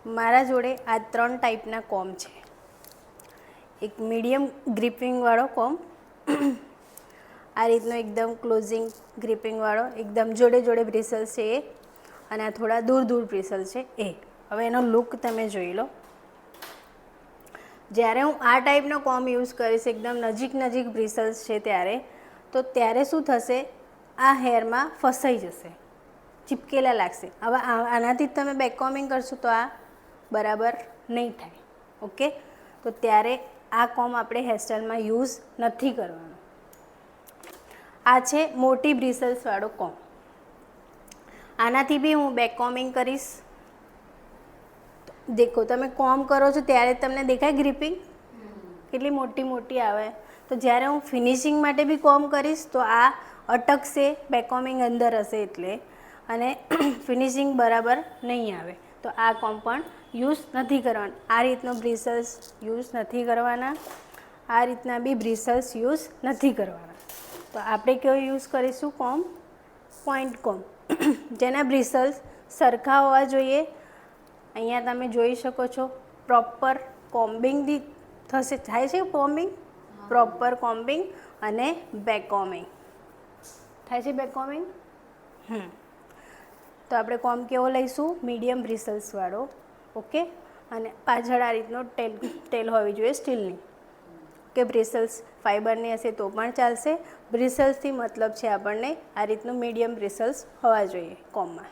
મારા જોડે આ 3 ટાઈપના કોમ છે. એક મીડિયમ ગ્રીપિંગવાળો કોમ, આ રીતનો એકદમ ક્લોઝિંગ ગ્રીપિંગવાળો, એકદમ જોડે જોડે બ્રિસલ્સ છે એ, અને આ થોડા દૂર દૂર બ્રિસલ્સ છે એ. હવે એનો લુક તમે જોઈ લો. જ્યારે હું આ ટાઈપનો કોમ યુઝ કરીશ, એકદમ નજીક નજીક બ્રિસલ્સ છે ત્યારે શું થશે, આ હેરમાં ફસાઈ જશે, ચીપકેલા લાગશે. હવે આનાથી જ તમે બેક કોમિંગ કરશો તો આ બરાબર નહીં થાય. ઓકે, તો ત્યારે આ કોમ આપણે હેરસ્ટાઈલમાં યુઝ નથી કરવાનો. આ છે મોટી બ્રિસલ્સવાળો કોમ. આનાથી બી હું બેક કોમિંગ કરીશ. દેખો, તમે કોમ કરો છો ત્યારે તમને દેખાય ગ્રીપિંગ કેટલી મોટી મોટી આવે. તો જ્યારે હું ફિનિશિંગ માટે બી કોમ કરીશ તો આ અટકશે, બેક કોમિંગ અંદર હશે એટલે, અને ફિનિશિંગ બરાબર નહીં આવે. તો આ કોમ પણ યુઝ નથી કરવાનો. આ રીતનો બ્રિસલ્સ યુઝ નથી કરવાના, આ રીતના બી બ્રિસલ્સ યુઝ નથી કરવાના. તો આપણે કેવો યુઝ કરીશું કોમ? પોઈન્ટ કોમ, જેના બ્રિસલ્સ સરખા હોવા જોઈએ. અહીંયા તમે જોઈ શકો છો, પ્રોપર કોમ્બિંગથી થશે, થાય છે કોમ્બિંગ, પ્રોપર કોમ્બિંગ અને બેક કોમિંગ થાય છે. બેક કોમિંગ તો આપણે કોમ કેવો લઈશું? મીડિયમ બ્રિસલ્સવાળો. ઓકે, અને પાછળ આ રીતનો ટેલ હોવી જોઈએ સ્ટીલની. કે બ્રિસલ્સ ફાઈબરની હશે તો પણ ચાલશે. બ્રિસલ્સથી મતલબ છે આપણને આ રીતનું મીડિયમ બ્રિસલ્સ હોવા જોઈએ કોમમાં.